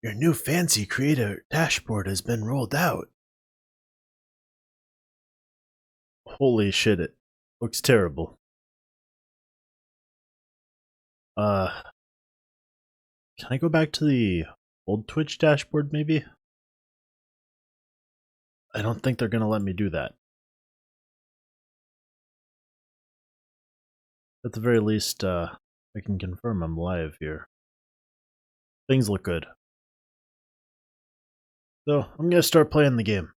Your new fancy creator dashboard has been rolled out. Holy shit, it looks terrible. Can I go back to the old Twitch dashboard maybe? I don't think they're gonna let me do that. At the very least, I can confirm I'm live here. Things look good. So, I'm gonna start playing the game.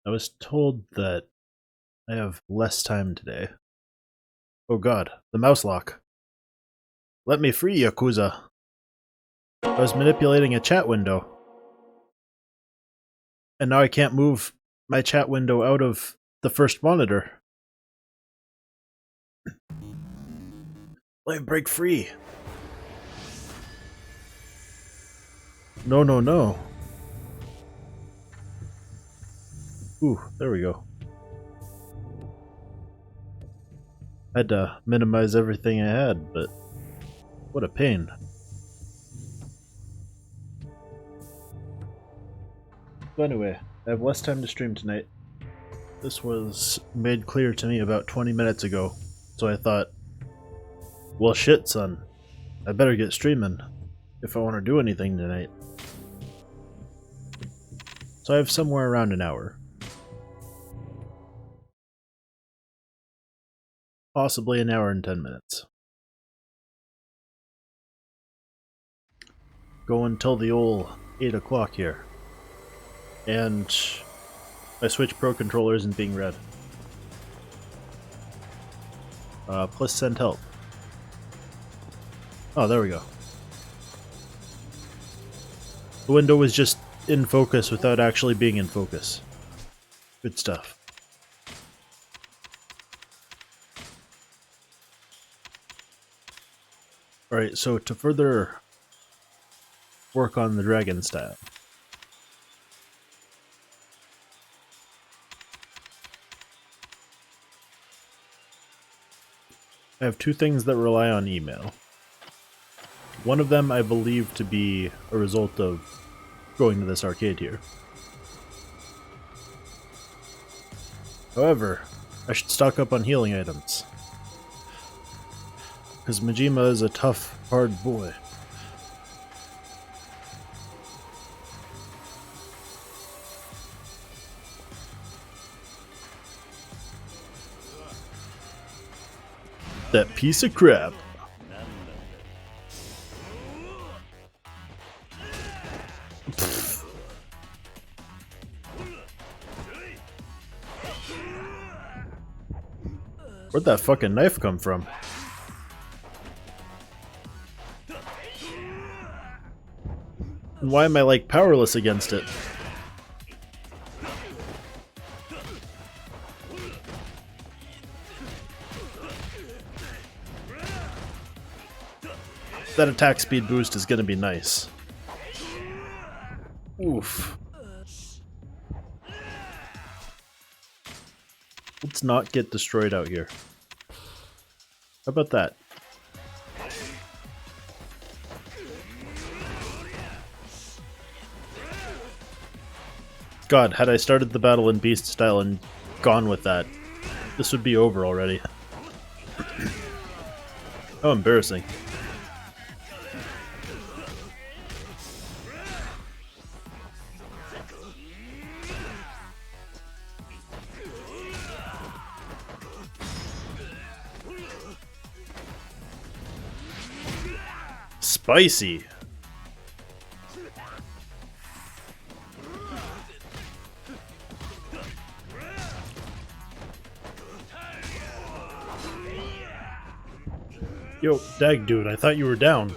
I was told that I have less time today. Oh god, the mouse lock. Let me free, Yakuza. I was manipulating a chat window. And now I can't move my chat window out of the first monitor. Let me break free. No, no, no. Ooh, there we go. I had to minimize everything I had, but what a pain. But anyway, I have less time to stream tonight. This was made clear to me about 20 minutes ago, so I thought, well shit son, I better get streaming if I want to do anything tonight. So I have somewhere around an hour. Possibly an hour and 10 minutes. Go until the old 8 o'clock here. And my Switch Pro controller isn't being read. Plus send help. Oh, there we go. The window was just in focus without actually being in focus. Good stuff. Alright, so to further work on the dragon style, I have two things that rely on email. One of them I believe to be a result of going to this arcade here. However, I should stock up on healing items. Because Majima is a tough, hard boy. That piece of crap. Where'd that fucking knife come from? And why am I like powerless against it? That attack speed boost is gonna be nice. Oof. Let's not get destroyed out here. How about that? God, had I started the battle in beast style and gone with that, this would be over already. How embarrassing. Spicy. Yo, dag dude, I thought you were down.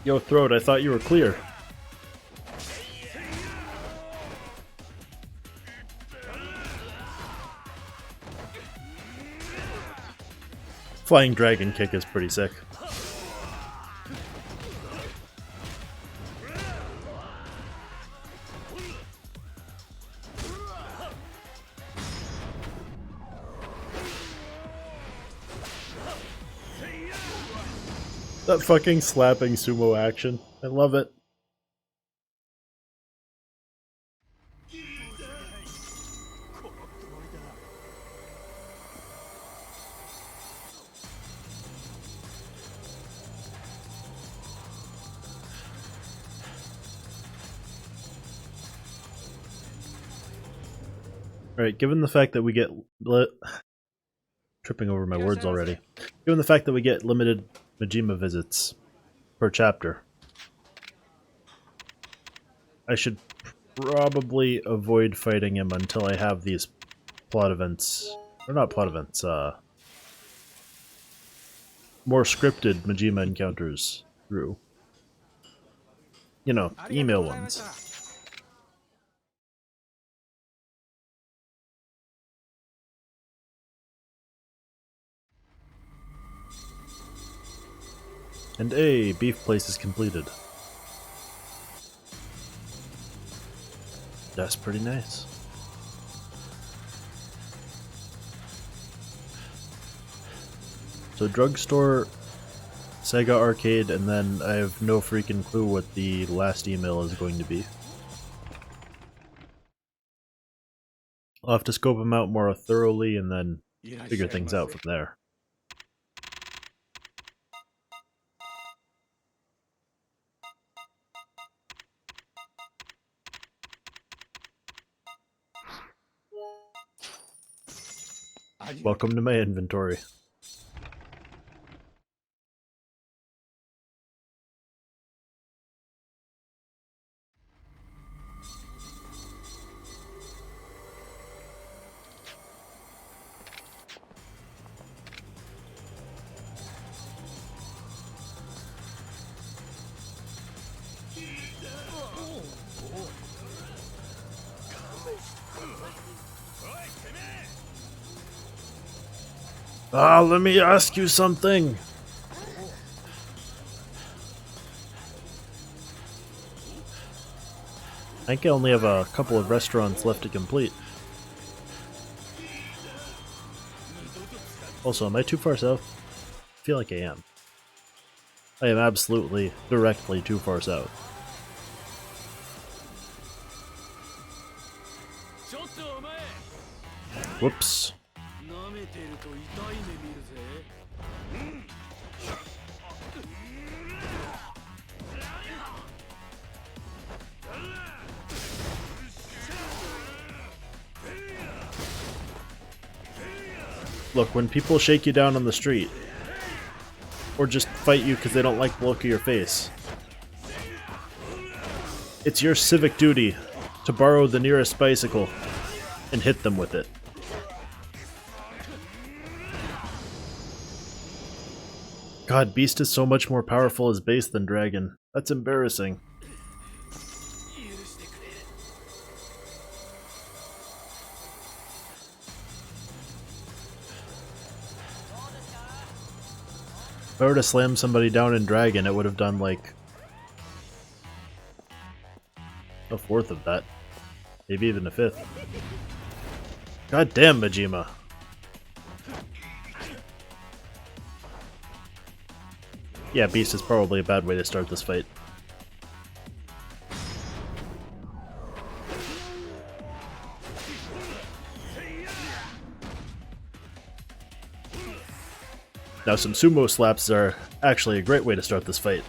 Yo, throat, I thought you were clear. Flying dragon kick is pretty sick. That fucking slapping sumo action. I love it. Alright, given the fact that we get tripping over my words already. Given the fact that we get limited Majima visits per chapter, I should probably avoid fighting him until I have these plot events, or not plot events, more scripted Majima encounters through. You know, the email ones. And a beef place is completed. That's pretty nice. So drugstore, Sega Arcade, and then I have no freaking clue what the last email is going to be. I'll have to scope them out more thoroughly and then figure things out from there. Welcome to my inventory. Let me ask you something. I think I only have a couple of restaurants left to complete. Also, am I too far south? I feel like I am. I am absolutely, directly too far south. Whoops. Look, when people shake you down on the street, or just fight you because they don't like the look of your face, it's your civic duty to borrow the nearest bicycle and hit them with it. God, Beast is so much more powerful as base than Dragon. That's embarrassing. If I were to slam somebody down in Dragon, it would have done like a fourth of that. Maybe even a fifth. God damn, Majima. Yeah, Beast is probably a bad way to start this fight. Now some sumo slaps are actually a great way to start this fight.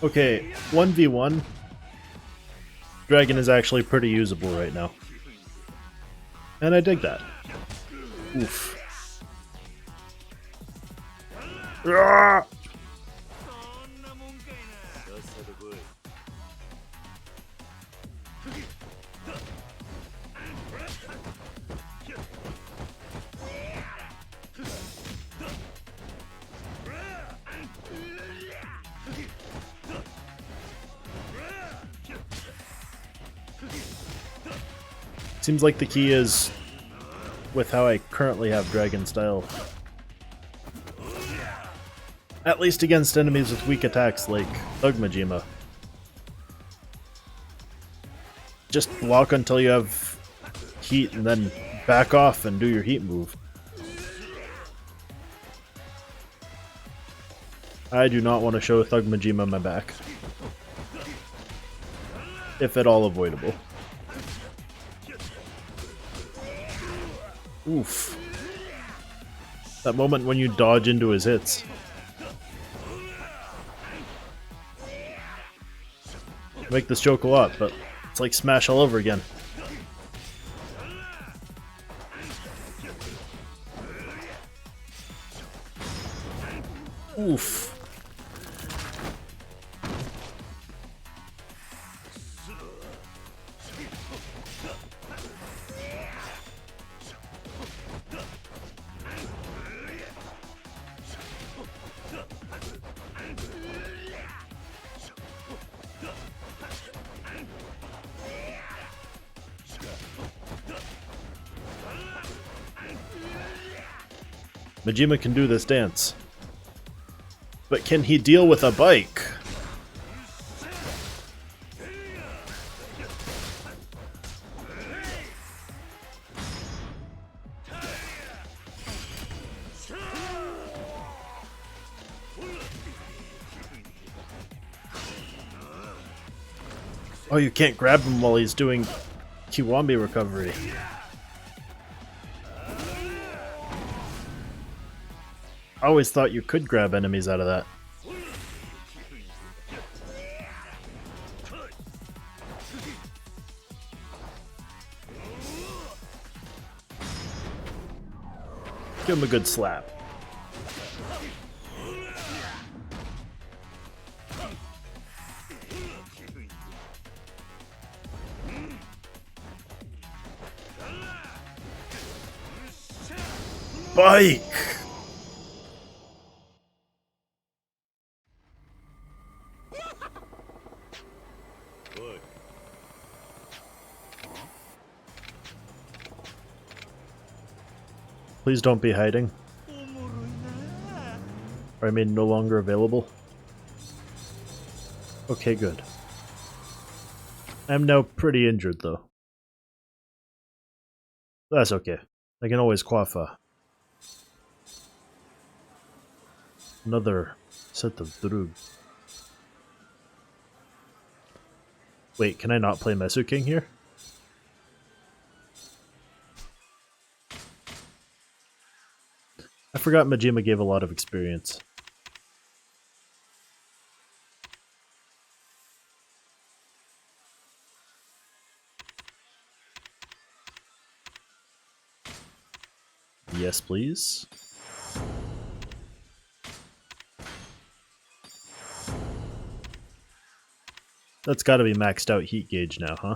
Okay, 1v1. Dragon is actually pretty usable right now. And I dig that. Oof. Ah! Seems like the key is with how I currently have dragon style. At least against enemies with weak attacks like Majima. Just block until you have heat and then back off and do your heat move. I do not want to show Majima my back. If at all avoidable. Oof. That moment when you dodge into his hits. Make this joke a lot, but it's like Smash all over again. Oof. Majima can do this dance. But can he deal with a bike? Oh, you can't grab him while he's doing Kiwami recovery. I always thought you could grab enemies out of that. Give him a good slap. Bike! Please don't be hiding. Or I mean, no longer available. Okay, good. I'm now pretty injured, though. That's okay. I can always quaff another set of drug. Wait, can I not play Mesu King here? I forgot Majima gave a lot of experience. Yes, please. That's gotta be maxed out heat gauge now, huh?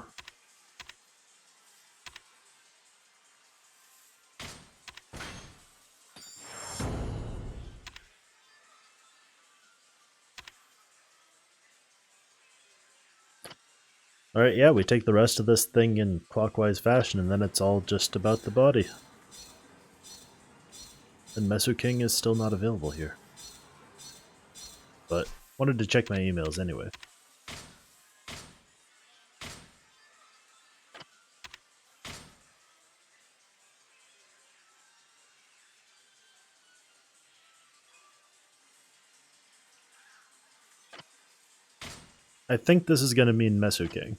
Alright, yeah, we take the rest of this thing in clockwise fashion, and then it's all just about the body. And Mesu King is still not available here. But wanted to check my emails anyway. I think this is gonna mean Mesu King.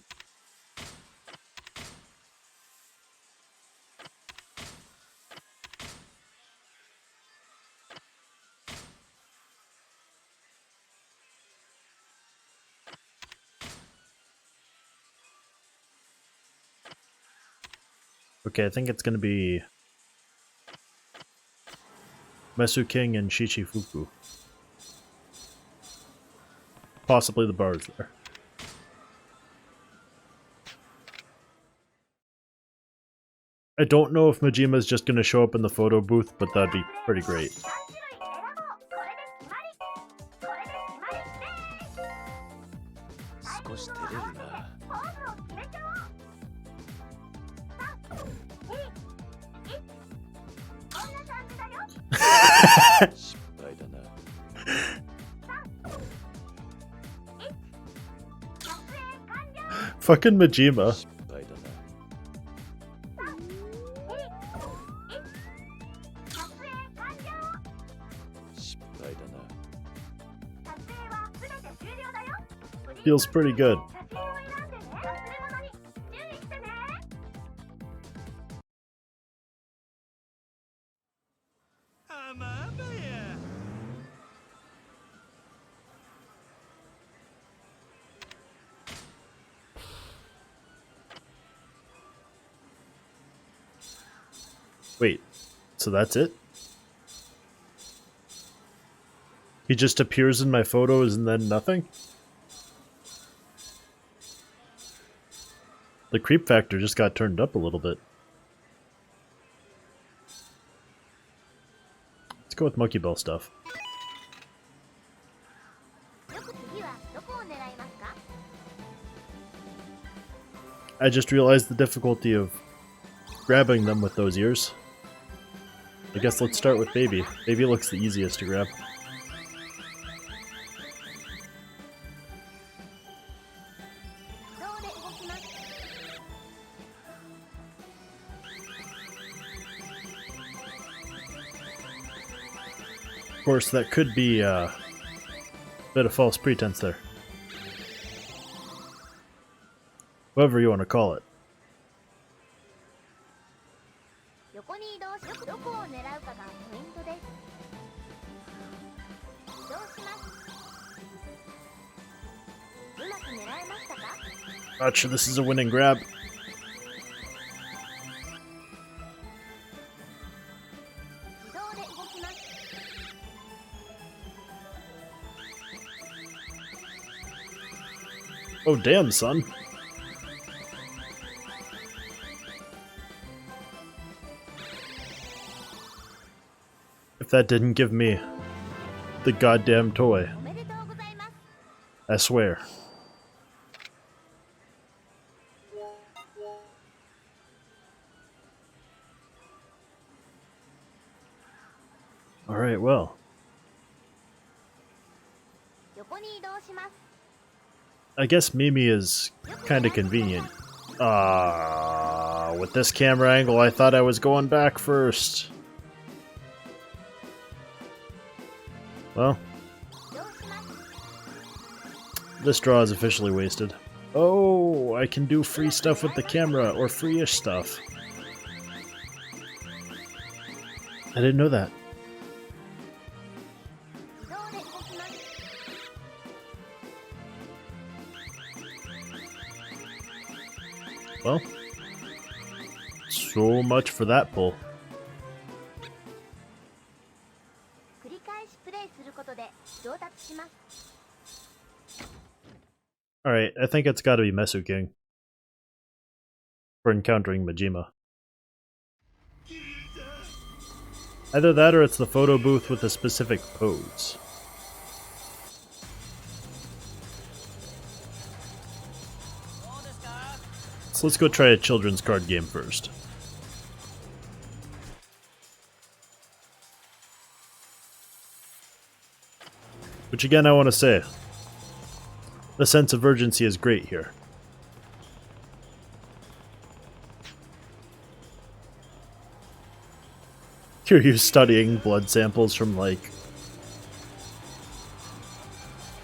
Okay, I think it's gonna be Mesu King and Shichifuku. Possibly the bars there. I don't know if Majima's just gonna show up in the photo booth, but that'd be pretty great. Fucking Majima. Feels pretty good. Wait, so that's it? He just appears in my photos and then nothing? The creep factor just got turned up a little bit. Let's go with Monkey Ball stuff. I just realized the difficulty of grabbing them with those ears. I guess let's start with Baby. Baby looks the easiest to grab. Of course, that could be a bit of false pretense there. Whatever you want to call it. Not sure this is a winning grab. Oh damn, son. If that didn't give me the goddamn toy. I swear. Alright, well. I guess Mimi is kinda convenient. With this camera angle, I thought I was going back first. Well. This draw is officially wasted. Oh, I can do free stuff with the camera, or free-ish stuff. I didn't know that. Well, so much for that pull. Alright, I think it's gotta be Mesu King for encountering Majima. Either that or it's the photo booth with a specific pose. So let's go try a children's card game first. Which again I want to say, the sense of urgency is great here. Here you're studying blood samples from like,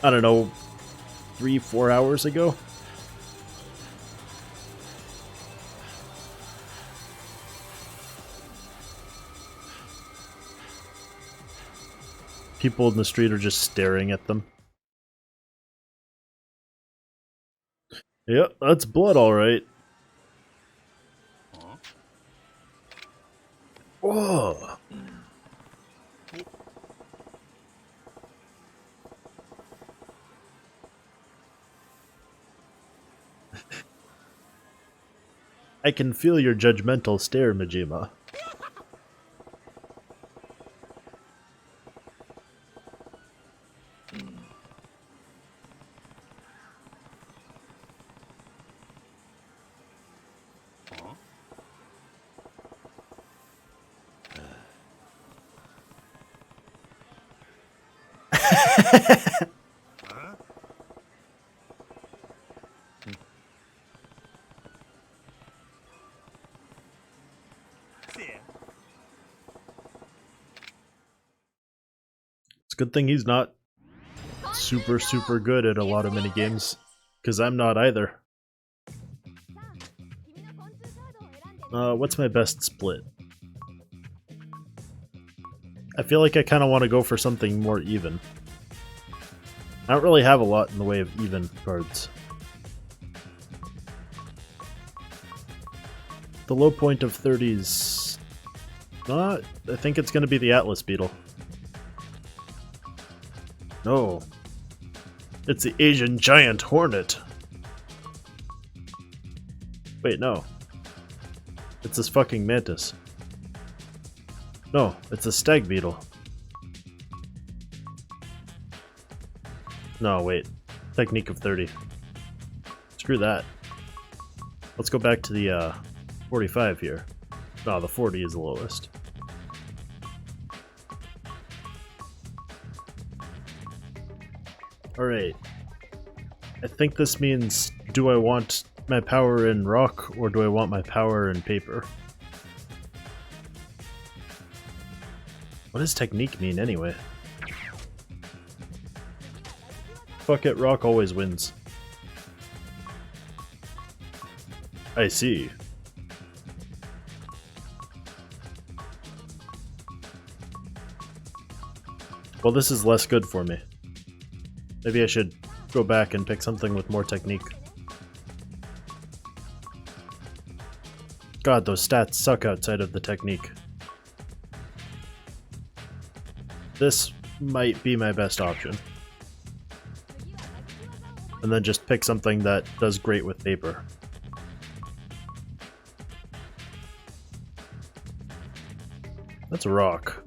I don't know, 3-4 hours ago? People in the street are just staring at them. Yep, that's blood alright. Whoa! I can feel your judgmental stare, Majima. It's a good thing he's not super good at a lot of mini games, because I'm not either. What's my best split? I feel like I kind of want to go for something more even. I don't really have a lot in the way of even cards. The low point of 30s... I think it's going to be the Atlas Beetle. No. It's the Asian Giant Hornet. Wait, no. It's this fucking mantis. No, it's a stag beetle. No, wait. Technique of 30. Screw that. Let's go back to the 45 here. No, the 40 is the lowest. Alright. I think this means, do I want my power in rock, or do I want my power in paper? What does technique mean anyway? Fuck it, rock always wins. I see. Well, this is less good for me. Maybe I should go back and pick something with more technique. God, those stats suck outside of the technique. This might be my best option. And then just pick something that does great with paper. That's a rock.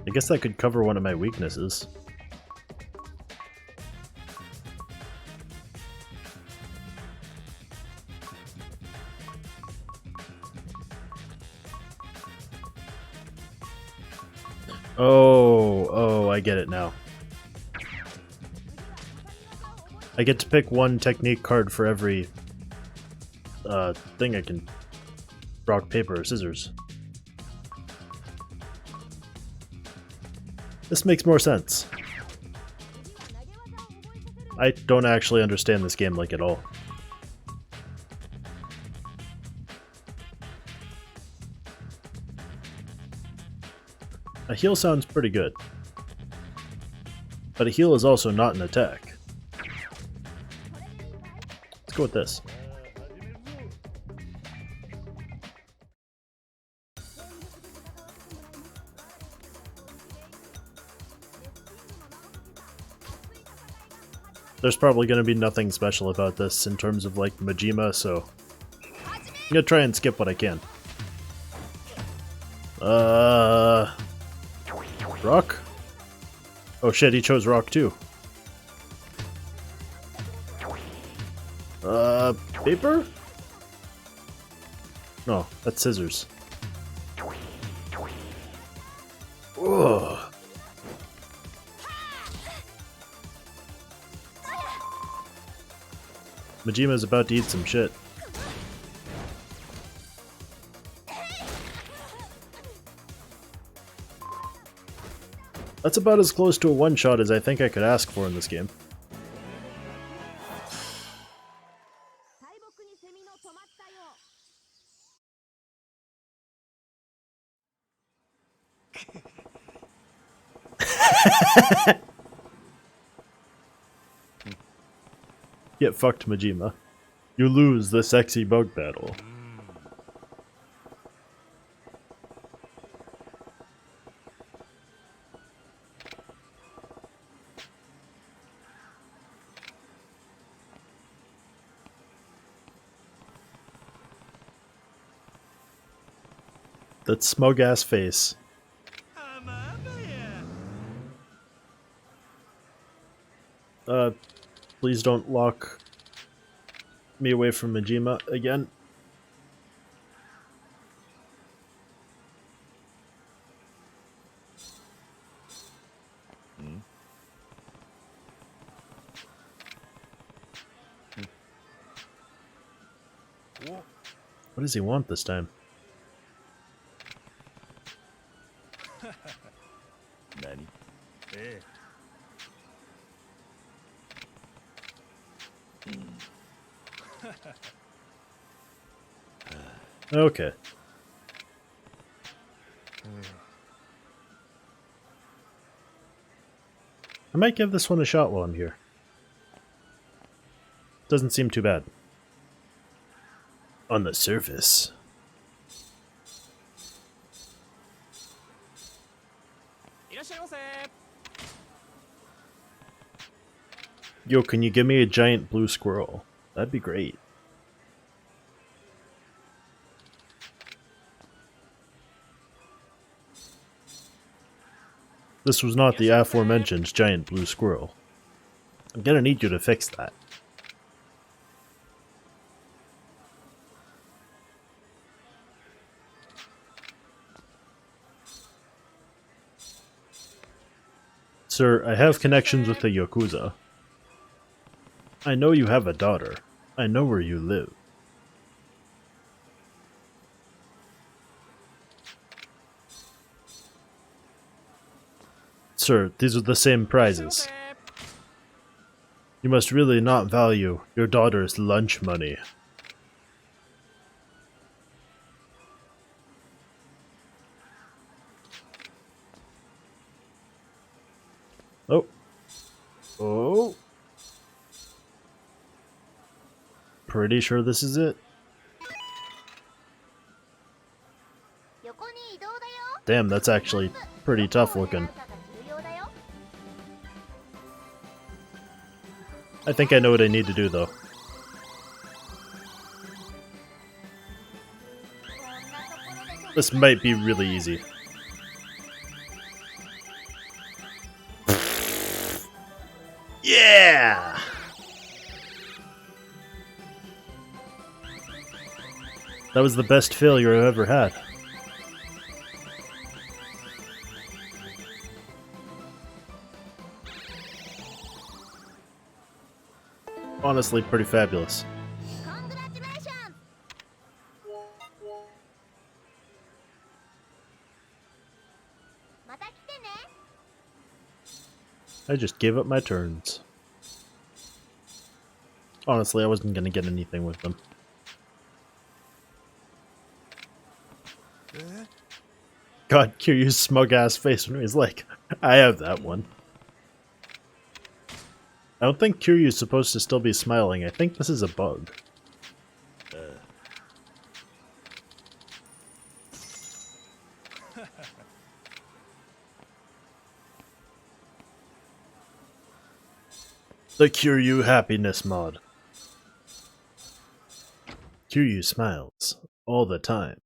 I guess that could cover one of my weaknesses. Oh, I get it now. I get to pick one technique card for every thing I can rock, paper, or scissors. This makes more sense. I don't actually understand this game like at all. A heal sounds pretty good. But a heal is also not an attack. Let's go with this. There's probably going to be nothing special about this in terms of like Majima, so I'm going to try and skip what I can. Rock? Oh shit, he chose rock too. Paper? No, that's scissors. Ugh. Majima's about to eat some shit. That's about as close to a one-shot as I think I could ask for in this game. Get fucked, Majima. You lose the sexy bug battle. That smug-ass face. Please don't lock me away from Majima again. What does he want this time? Nani? Eh. Okay. I might give this one a shot while I'm here. Doesn't seem too bad. On the surface. Yo, can you give me a giant blue squirrel? That'd be great. This was not the aforementioned giant blue squirrel. I'm gonna need you to fix that. Sir, I have connections with the Yakuza. I know you have a daughter. I know where you live. Sir, these are the same prizes. You must really not value your daughter's lunch money. Oh. Oh. Pretty sure this is it. Damn, that's actually pretty tough looking. I think I know what I need to do though. This might be really easy. Yeah! That was the best failure I've ever had. Honestly, pretty fabulous. I just gave up my turns. Honestly, I wasn't gonna get anything with them. God, Kiryu's smug ass face when he's like, I have that one. I don't think Kiryu's supposed to still be smiling. I think this is a bug. The Kiryu happiness mod. Kiryu smiles all the time.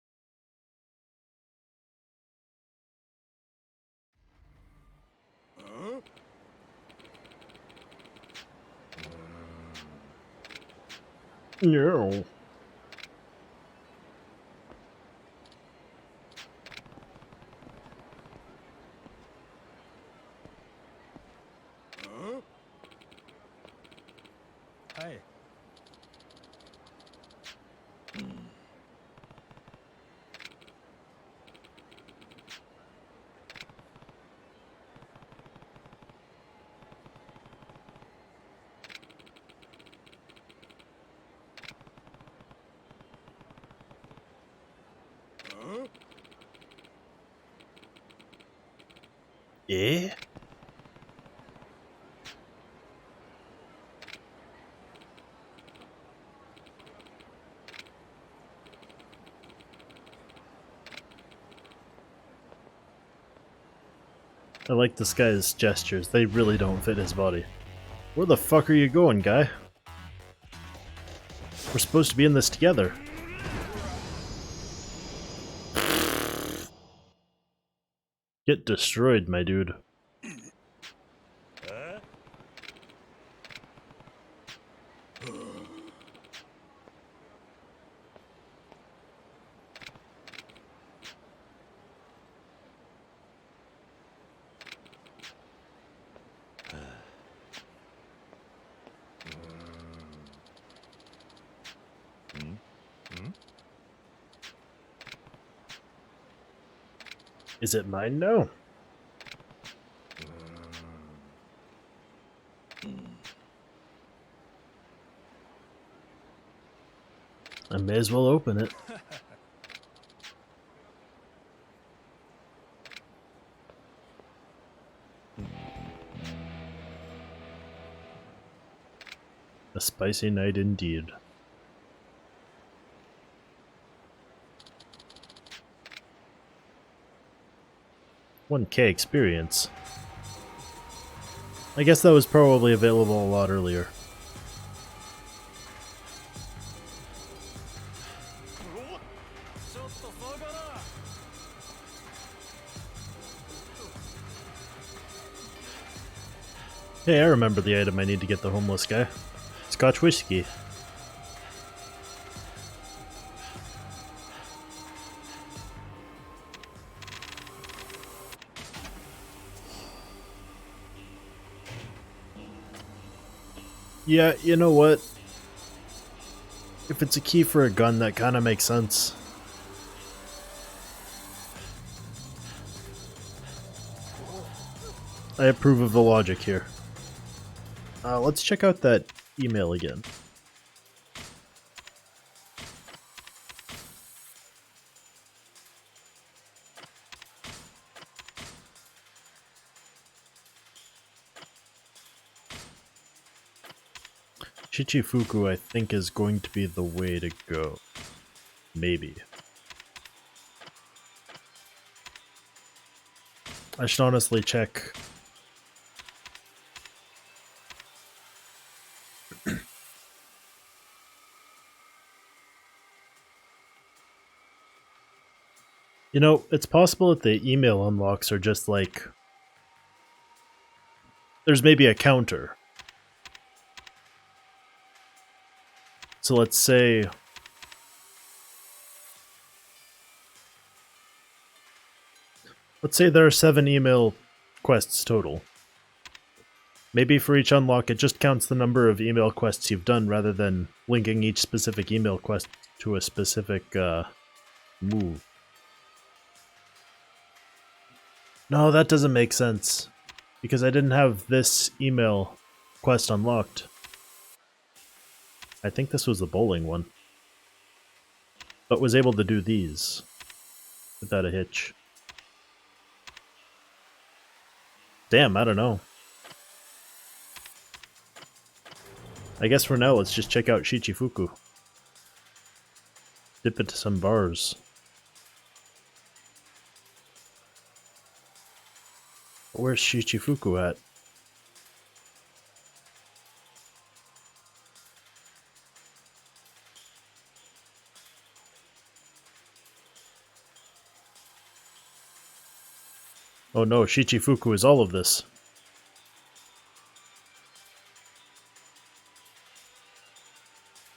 No. Hi. Yeah? I like this guy's gestures. They really don't fit his body. Where the fuck are you going, guy? We're supposed to be in this together. Get destroyed, my dude. Is it mine now? I may as well open it. A spicy night indeed. 1K experience. I guess that was probably available a lot earlier. Hey, I remember the item I need to get the homeless guy. Scotch whiskey. Yeah, you know what? If it's a key for a gun, that kind of makes sense. I approve of the logic here. Let's check out that email again. Chichifuku, I think, is going to be the way to go. Maybe. I should honestly check. You know, it's possible that the email unlocks are just like... There's maybe a counter. So let's say... Let's say there are 7 email quests total. Maybe for each unlock it just counts the number of email quests you've done rather than linking each specific email quest to a specific move. No, that doesn't make sense. Because I didn't have this email quest unlocked. I think this was the bowling one. But was able to do these without a hitch. Damn, I don't know. I guess for now, let's just check out Shichifuku. Dip into some bars. Where's Shichifuku at? Oh no, Shichifuku is all of this.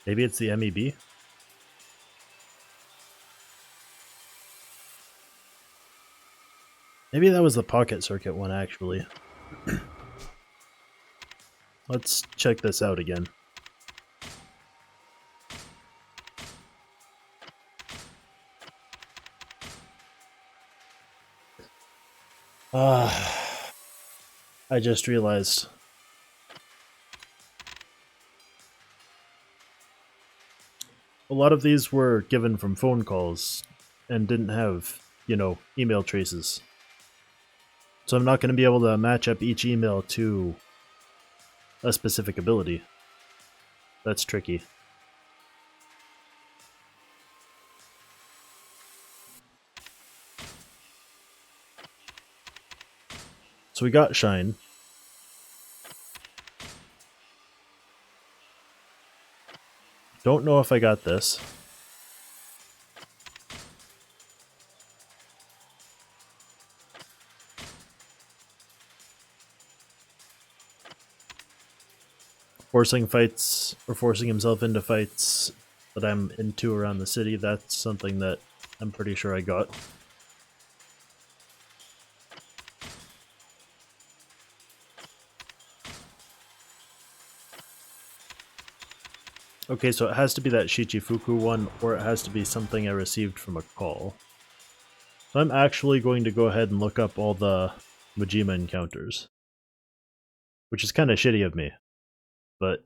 Maybe it's the MEB? Maybe that was the pocket circuit one, actually. Let's check this out again. I just realized. A lot of these were given from phone calls and didn't have, you know, email traces. So I'm not going to be able to match up each email to a specific ability. That's tricky. So we got Shine. Don't know if I got this. Forcing fights, or forcing himself into fights that I'm into around the city, that's something that I'm pretty sure I got. Okay, so it has to be that Shichifuku one, or it has to be something I received from a call. So I'm actually going to go ahead and look up all the Majima encounters. Which is kind of shitty of me, but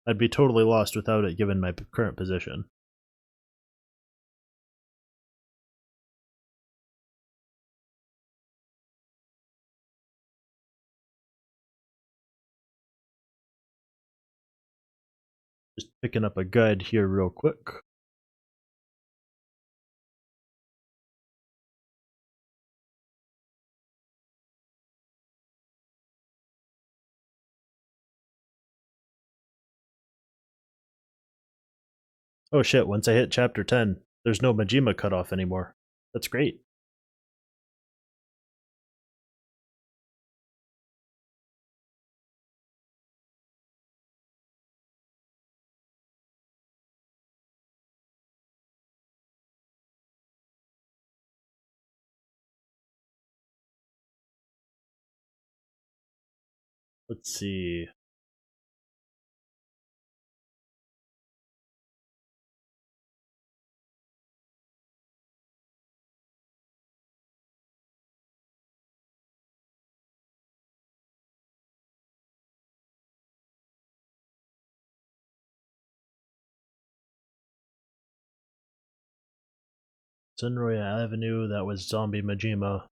I'd be totally lost without it given my current position. Just picking up a guide here real quick. Oh shit, once I hit chapter 10, there's no Majima cutoff anymore. That's great. Let's see. Sunroya Avenue, that was Zombie Majima.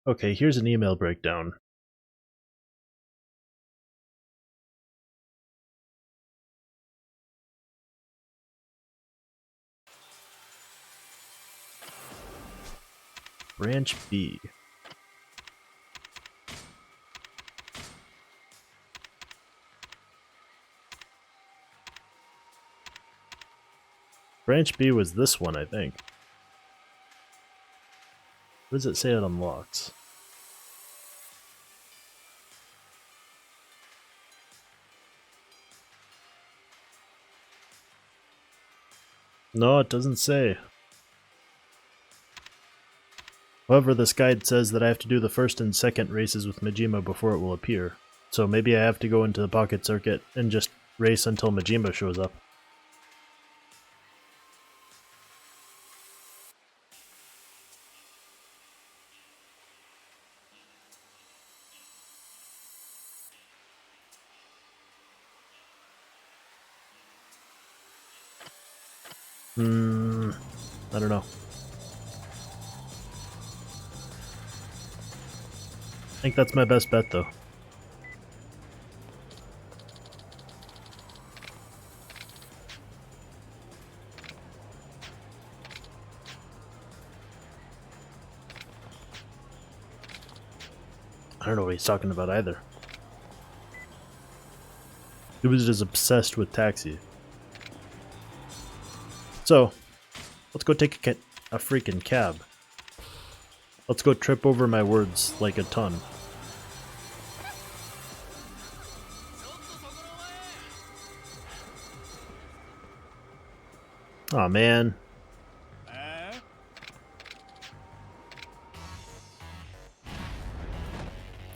Okay, here's an email breakdown. Branch B. Branch B was this one, I think. What does it say it unlocks? No, it doesn't say. However, this guide says that I have to do the first and second races with Majima before it will appear. So maybe I have to go into the pocket circuit and just race until Majima shows up. I don't know. I think that's my best bet, though. I don't know what he's talking about either. He was just obsessed with Taxi. So, let's go take a freaking cab. Let's go trip over my words like a ton. Aw, man.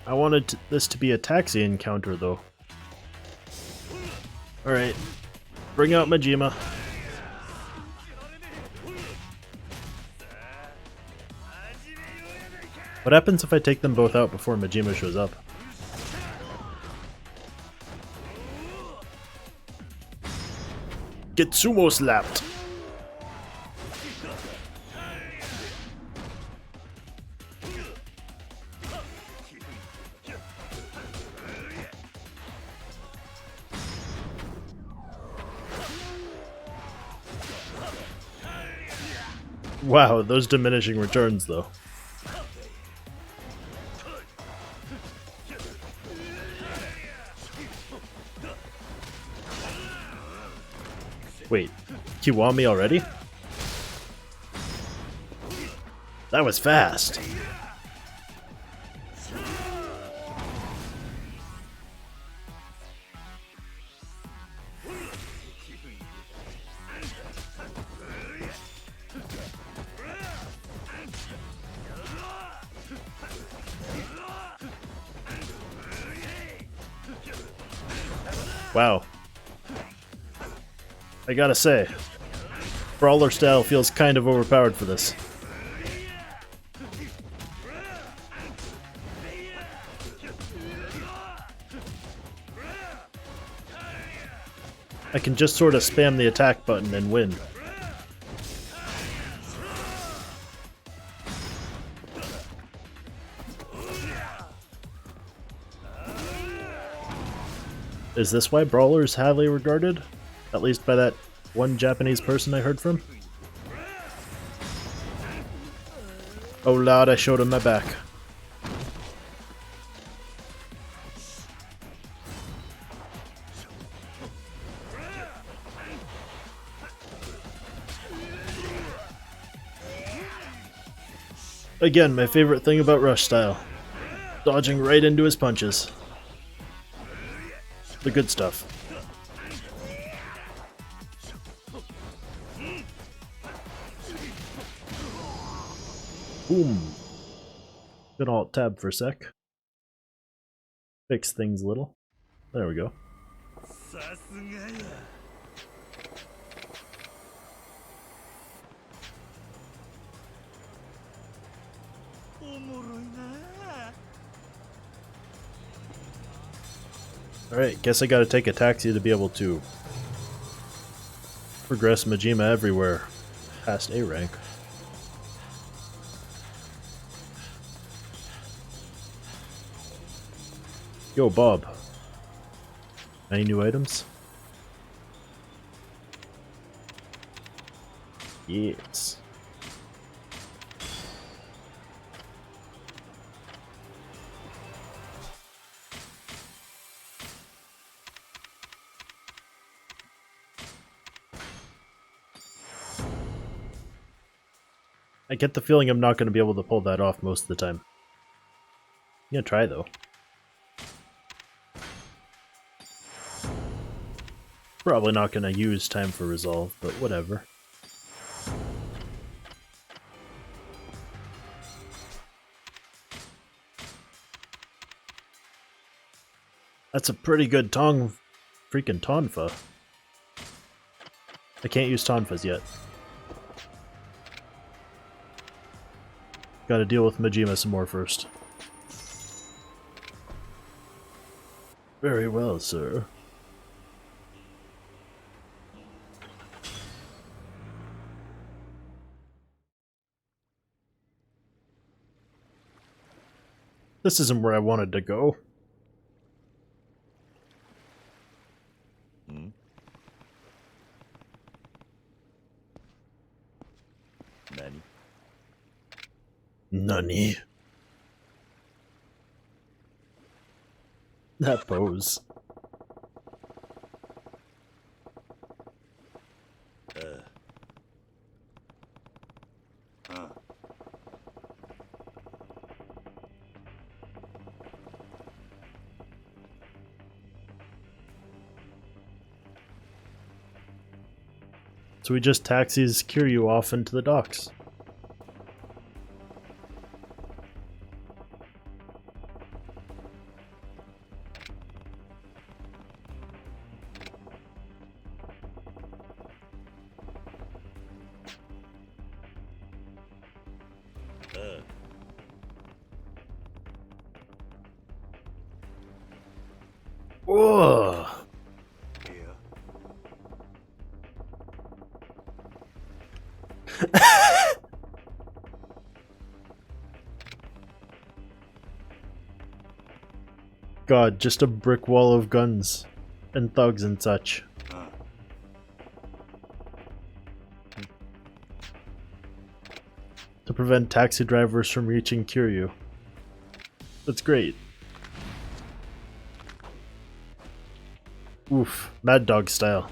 I wanted this to be a taxi encounter, though. Alright. Bring out Majima. What happens if I take them both out before Majima shows up? Get sumo slapped! Wow, those diminishing returns, though. Wait, Kiwami already? That was fast. Wow. I gotta say, brawler style feels kind of overpowered for this. I can just sort of spam the attack button and win. Is this why brawlers highly regarded? At least by that one Japanese person I heard from? Oh lord, I showed him my back. Again, my favorite thing about Rush style. Dodging right into his punches. The good stuff. Boom. Gonna alt tab for a sec. Fix things a little. There we go. Alright, guess I gotta take a taxi to be able to progress Majima everywhere past A rank. Yo, Bob. Any new items? Yes. I get the feeling I'm not going to be able to pull that off most of the time. I'm gonna try though. Probably not going to use time for resolve, but whatever. That's a pretty good freaking Tonfa. I can't use Tonfas yet. Gotta deal with Majima some more first. Very well, sir. This isn't where I wanted to go. Nani? That pose. So he just taxis Kiryu off into the docks. Whoa! God, just a brick wall of guns and thugs and such. To prevent taxi drivers from reaching Kiryu. That's great. Oof, Mad Dog style.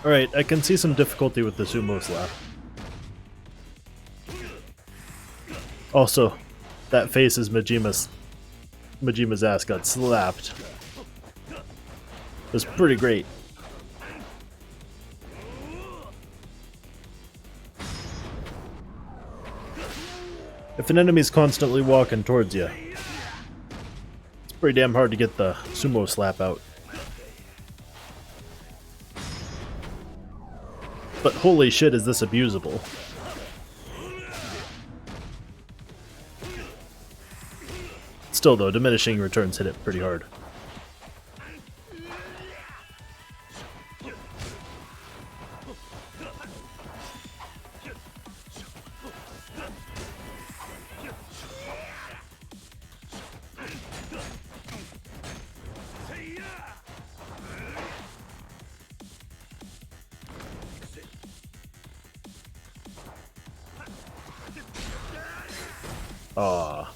Alright, I can see some difficulty with the sumo slap. Also, that face is Majima's ass got slapped. It was pretty great. If an enemy's constantly walking towards you, it's pretty damn hard to get the sumo slap out. But holy shit, is this abusable. Still though, diminishing returns hit it pretty hard. Aww.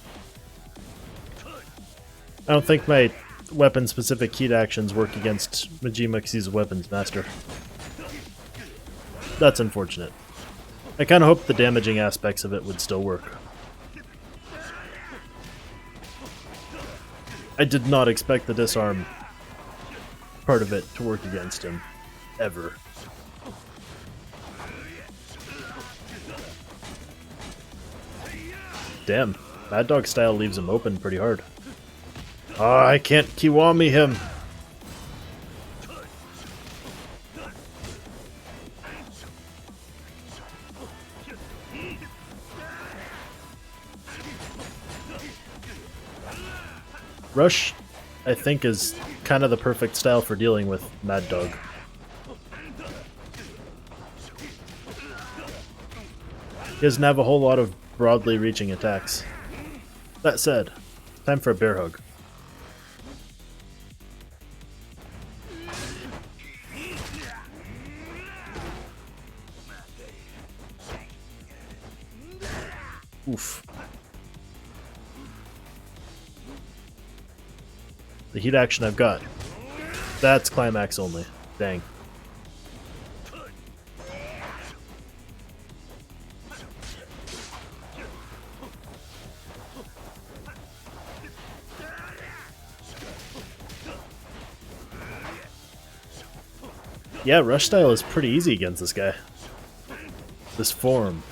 I don't think my weapon-specific heat actions work against Majima because he's a weapons master. That's unfortunate. I kind of hoped the damaging aspects of it would still work. I did not expect the disarm part of it to work against him. Ever. Damn, Mad Dog style leaves him open pretty hard. Ah, I can't Kiwami him! Rush, I think, is kind of the perfect style for dealing with Mad Dog. He doesn't have a whole lot of broadly reaching attacks. That said, time for a bear hug. Oof. The heat action I've got. That's climax only. Dang. Yeah, rush style is pretty easy against this guy. This form.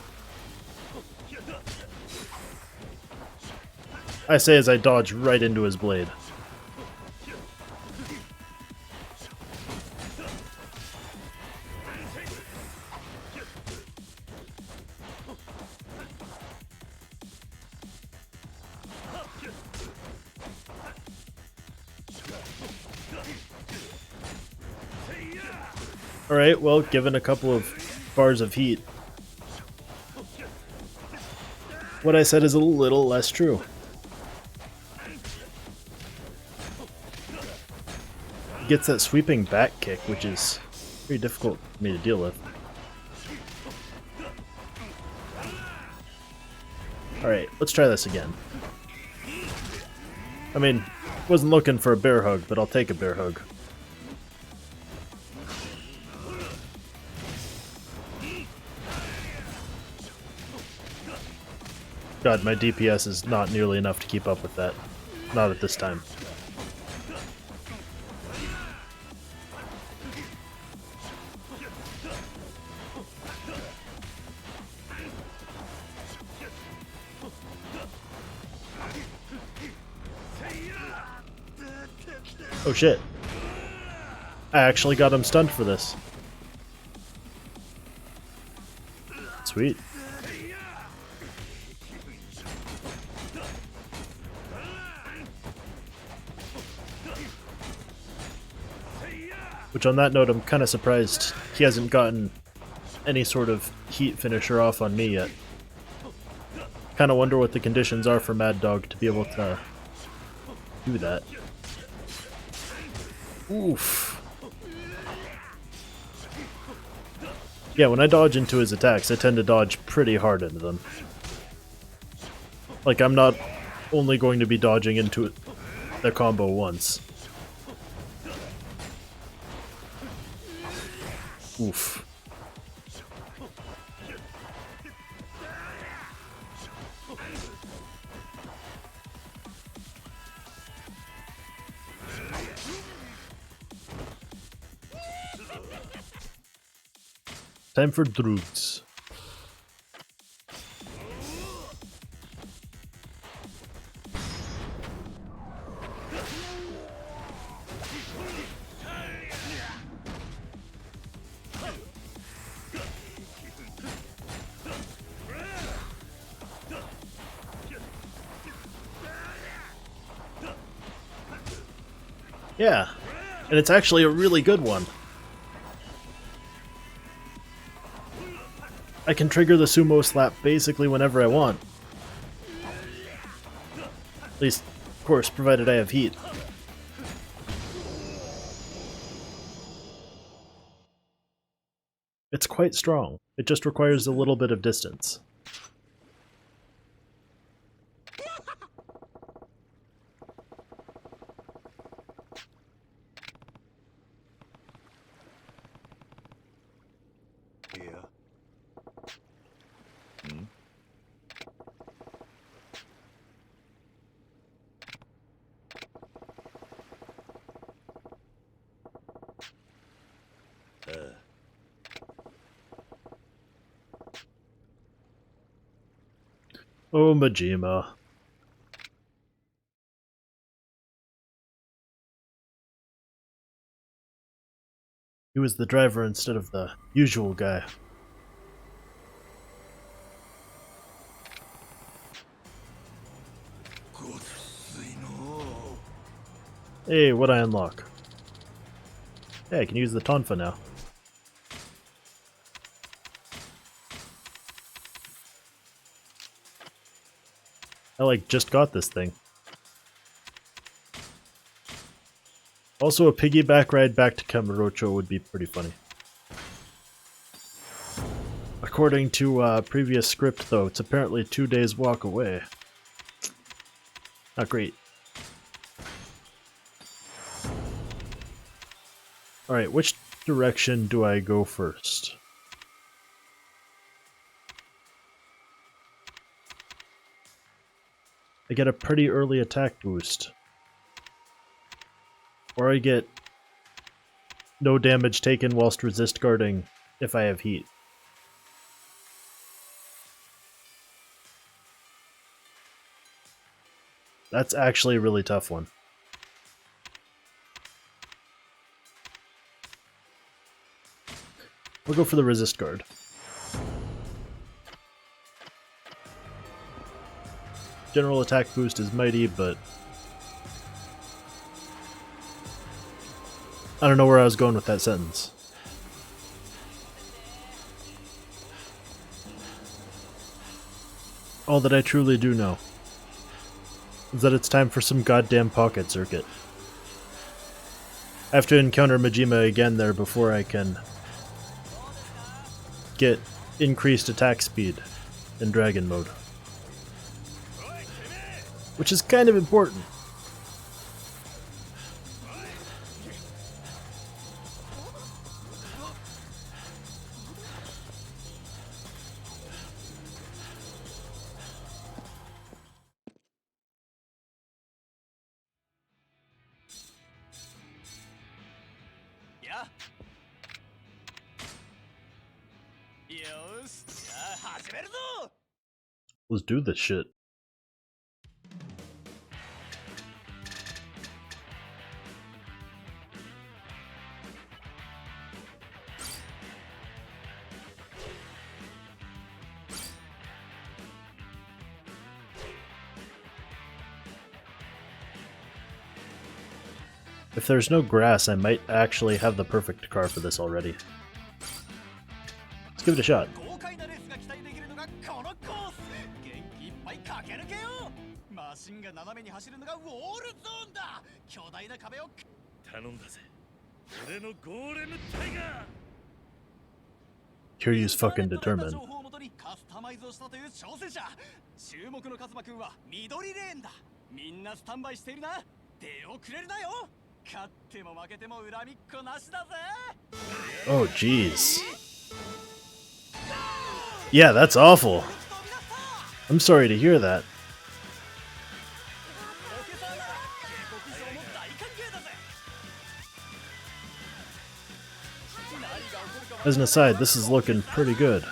I say as I dodge right into his blade. Alright, well, given a couple of bars of heat, what I said is a little less true. He gets that sweeping back kick, which is pretty difficult for me to deal with. Alright, let's try this again. I mean, wasn't looking for a bear hug, but I'll take a bear hug. God, my DPS is not nearly enough to keep up with that. Not at this time. Oh shit. I actually got him stunned for this. Sweet. Which on that note, I'm kind of surprised he hasn't gotten any sort of heat finisher off on me yet. Kind of wonder what the conditions are for Mad Dog to be able to do that. Oof. Yeah, when I dodge into his attacks, I tend to dodge pretty hard into them. Like, I'm not only going to be dodging into the combo once. Oof. Time for Droogs. Yeah, and it's actually a really good one. I can trigger the sumo slap basically whenever I want. At least, of course, provided I have heat. It's quite strong. It just requires a little bit of distance. Yeah. Hmm? Oh, Majima. He was the driver instead of the usual guy. Hey, what I unlock? Hey, I can use the Tonfa now. I just got this thing. Also, a piggyback ride back to Kamurocho would be pretty funny. According to previous script, though, it's apparently 2 days walk away. Not great. Alright, which direction do I go first? I get a pretty early attack boost. Or I get no damage taken whilst resist guarding if I have heat. That's actually a really tough one. We'll go for the resist guard. General attack boost is mighty, but I don't know where I was going with that sentence. All that I truly do know is that it's time for some goddamn pocket circuit. I have to encounter Majima again there before I can get increased attack speed in dragon mode. Which is kind of important. Yeah. Yosh, ja, hajimeru zo! Let's do this shit. If there's no grass, I might actually have the perfect car for this already. Let's give it a shot. 豪快なレースが期待できるのがこのコース。元気いっぱい駆け抜けよう。マシンが斜めに走るのがウォールゾーンだ。巨大な壁を頼んだぜ。俺のゴーレムタイガー。 Kiryu's fucking determined. 情報をもとにカスタマイズをしたという挑戦者。注目のカズマくんは緑レーンだ。みんなスタンバイしているな。出遅れるなよ。Oh, jeez. Yeah, that's awful. I'm sorry to hear that. As an aside, this is looking pretty good.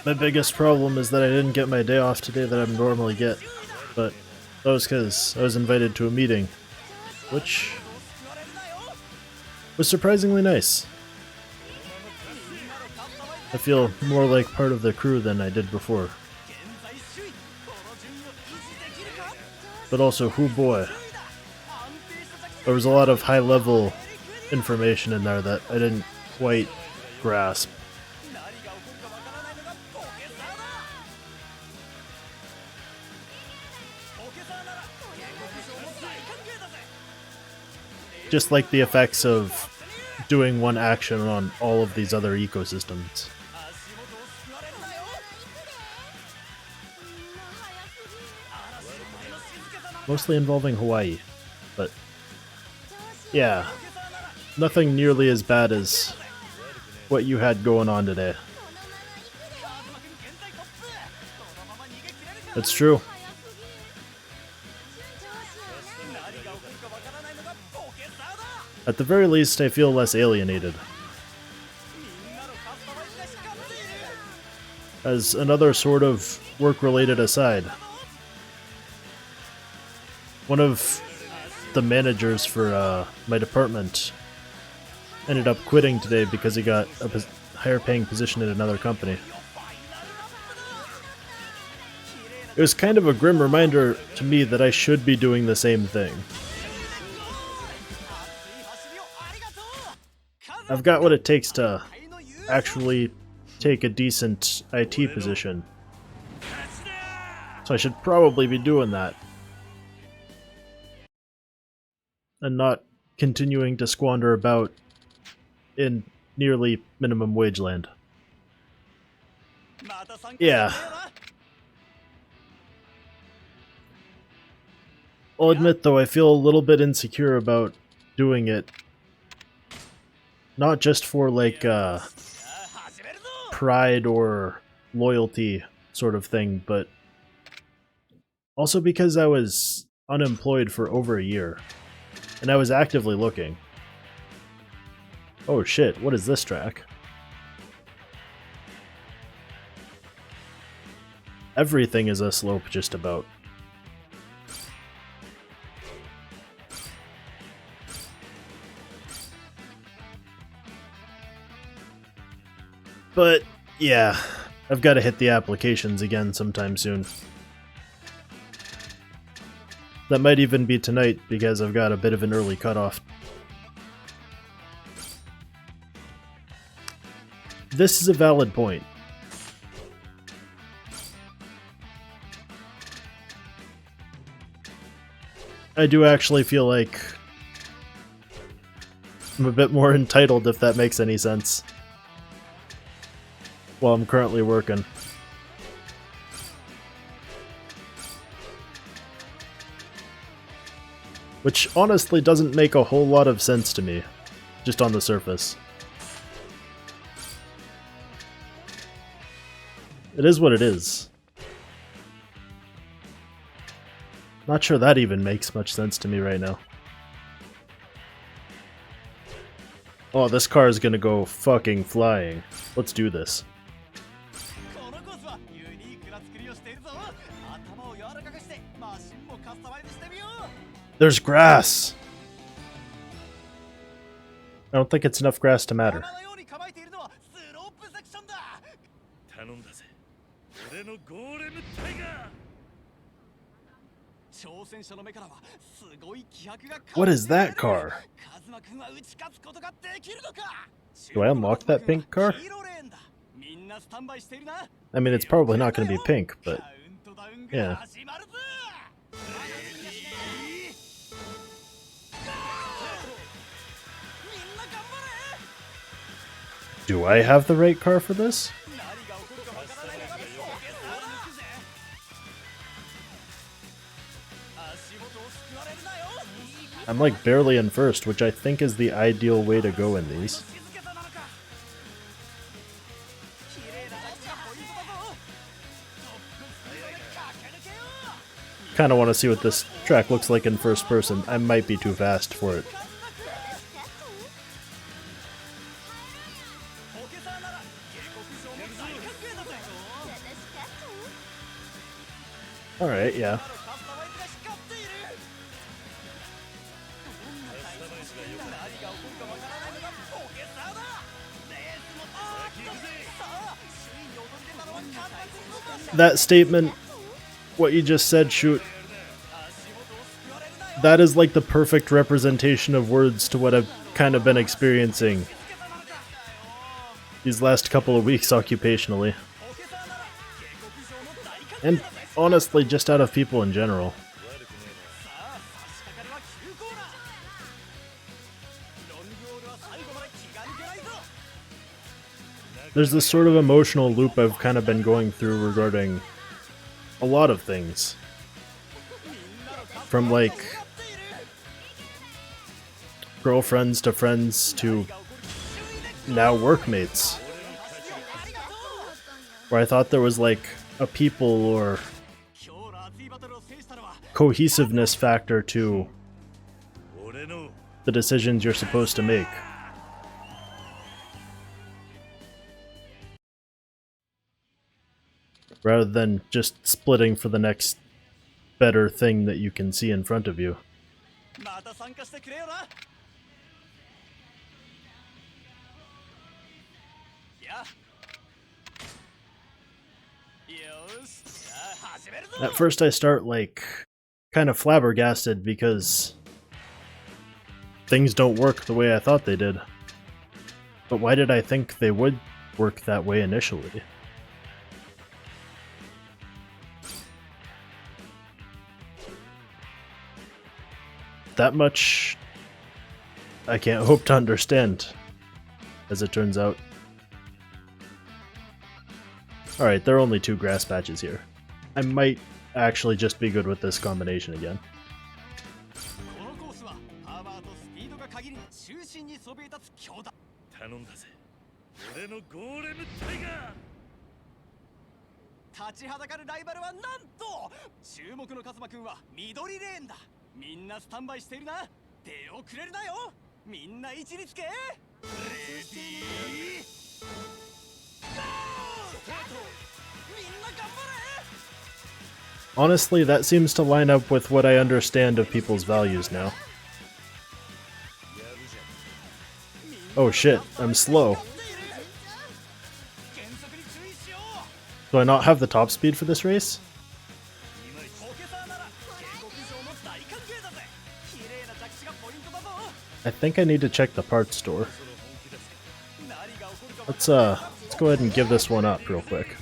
My biggest problem is that I didn't get my day off today that I normally get, but that was because I was invited to a meeting, which was surprisingly nice. I feel more like part of the crew than I did before. But also, hoo boy, there was a lot of high-level information in there that I didn't quite grasp. Just like the effects of doing one action on all of these other ecosystems. Mostly involving Hawaii, but yeah, nothing nearly as bad as what you had going on today. That's true. At the very least, I feel less alienated. As another sort of work-related aside, one of the managers for my department ended up quitting today because he got a higher-paying position at another company. It was kind of a grim reminder to me that I should be doing the same thing. I've got what it takes to actually take a decent IT position, so I should probably be doing that. And not continuing to squander about in nearly minimum wage land. Yeah. I'll admit though, I feel a little bit insecure about doing it. Not just for like pride or loyalty sort of thing, but also because I was unemployed for over a year. And I was actively looking. Oh shit, what is this track? Everything is a slope just about. But yeah, I've got to hit the applications again sometime soon. That might even be tonight, because I've got a bit of an early cutoff. This is a valid point. I do actually feel like I'm a bit more entitled, if that makes any sense, while I'm currently working. Which honestly doesn't make a whole lot of sense to me, just on the surface. It is what it is. Not sure that even makes much sense to me right now. Oh, this car is gonna go fucking flying. Let's do this. There's grass! I don't think it's enough grass to matter. What is that car? Do I unlock that pink car? I mean, it's probably not going to be pink, but yeah. Do I have the right car for this? I'm like barely in first, which I think is the ideal way to go in these. Kind of want to see what this track looks like in first person. I might be too fast for it. Alright, yeah. That statement, what you just said, shoot, that is like the perfect representation of words to what I've kind of been experiencing these last couple of weeks occupationally. And honestly, just out of people in general. There's this sort of emotional loop I've kind of been going through regarding a lot of things. From like girlfriends to friends to now workmates. Where I thought there was like a people or cohesiveness factor to the decisions you're supposed to make. Rather than just splitting for the next better thing that you can see in front of you. At first I start like kind of flabbergasted because things don't work the way I thought they did. But why did I think they would work that way initially? That much I can't hope to understand, as it turns out. Alright, there are only 2 grass patches here. I might actually just be good with this combination again. Honestly, that seems to line up with what I understand of people's values now. Oh shit, I'm slow. Do I not have the top speed for this race? I think I need to check the parts store. Let's go ahead and give this one up real quick.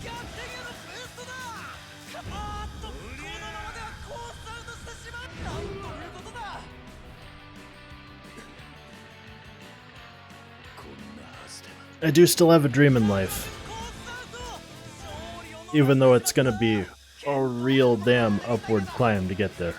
I do still have a dream in life. Even though it's gonna be a real damn upward climb to get there.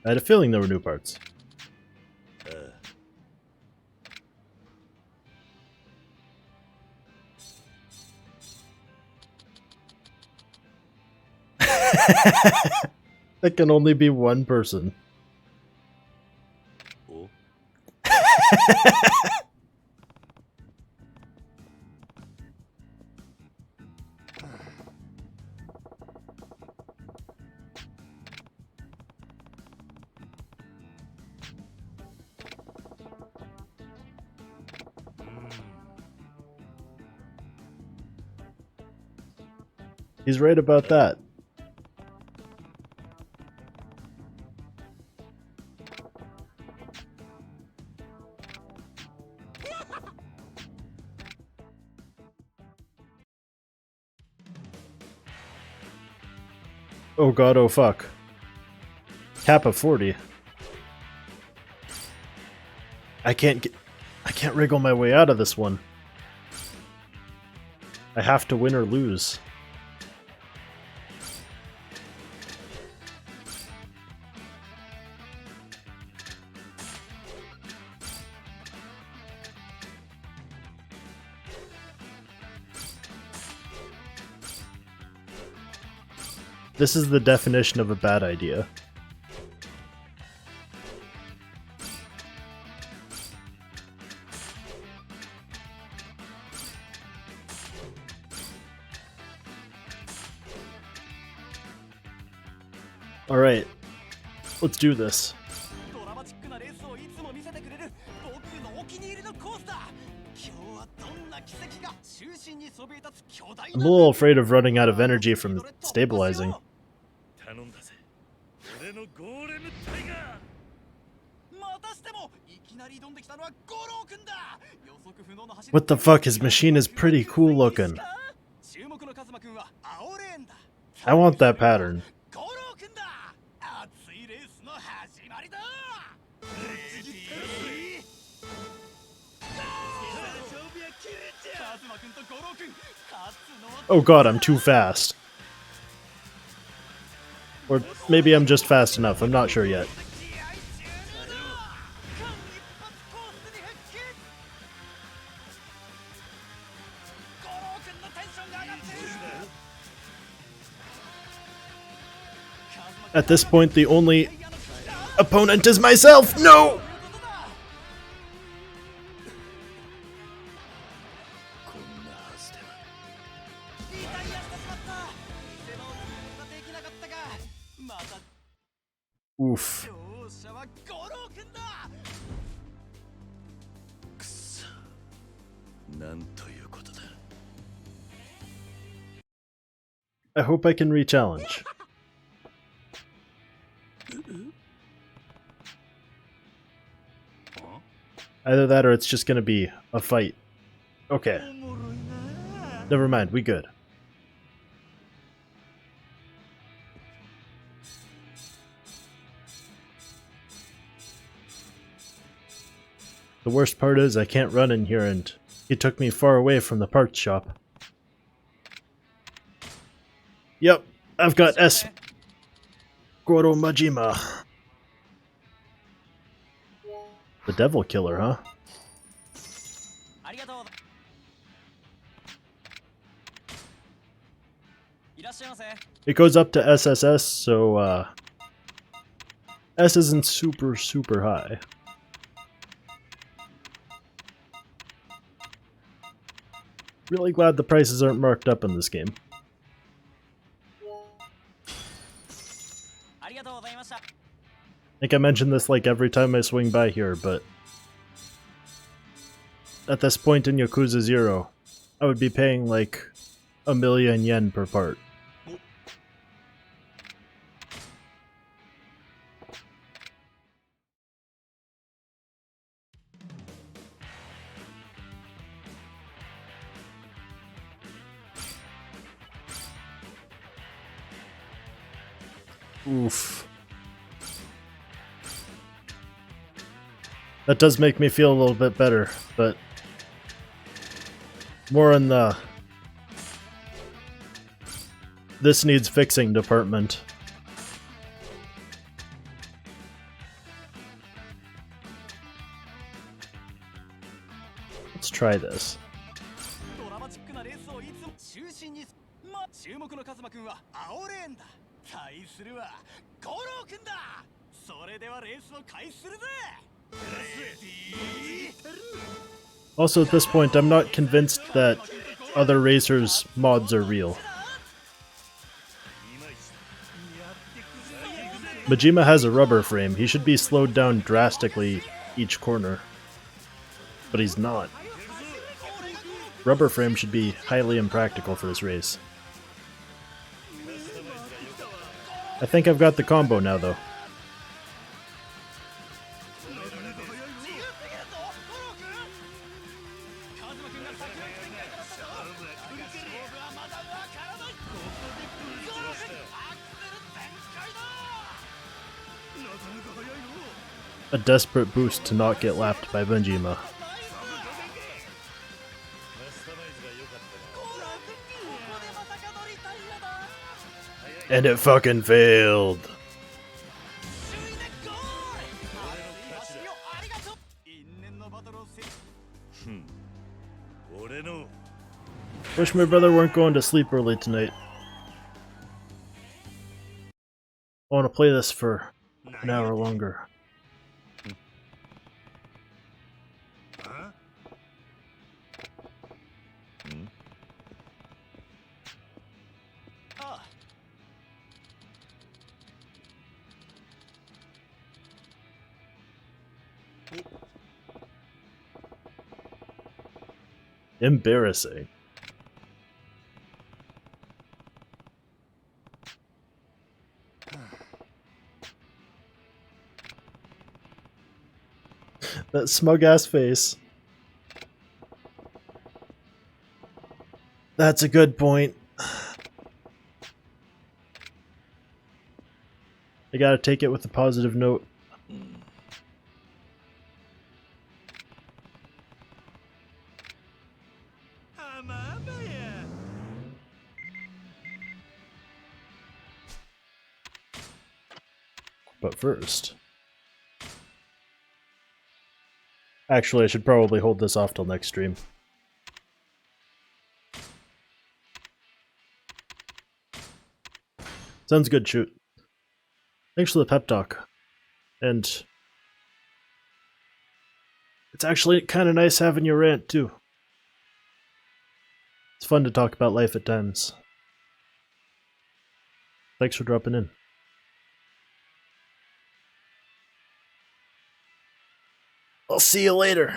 I had a feeling there were new parts. That can only be one person. He's right about that. Oh god, oh fuck. Cap of 40. I can't wriggle my way out of this one. I have to win or lose. This is the definition of a bad idea. Alright, let's do this. I'm a little afraid of running out of energy from stabilizing. What the fuck, his machine is pretty cool looking. I want that pattern. Oh god, I'm too fast. Or maybe I'm just fast enough, I'm not sure yet. At this point, the only opponent is myself! No! Oof. I hope I can re-challenge. Either that or it's just gonna be a fight. Okay. Never mind, we good. The worst part is I can't run in here and he took me far away from the parts shop. Yep, I've got S. Goro Majima. The Devil Killer, huh? It goes up to SSS, so S isn't super high. Really glad the prices aren't marked up in this game. I think I mention this like every time I swing by here, but at this point in Yakuza 0, I would be paying like 1,000,000 yen per part. Oof. That does make me feel a little bit better, but more in the this needs fixing department. Let's try this. Also, at this point, I'm not convinced that other racers' mods are real. Majima has a rubber frame. He should be slowed down drastically each corner. But he's not. Rubber frame should be highly impractical for this race. I think I've got the combo now, though. a desperate boost to not get lapped by Majima. And it fucking failed. Wish my brother weren't going to sleep early tonight. I want to play this for an hour longer. Embarrassing. That smug ass face. That's a good point. I gotta take it with a positive note. But first... Actually, I should probably hold this off till next stream. Sounds good, shoot. Thanks for the pep talk. And... it's actually kind of nice having your rant, too. It's fun to talk about life at times. Thanks for dropping in. I'll see you later.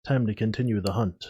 Time to continue the hunt.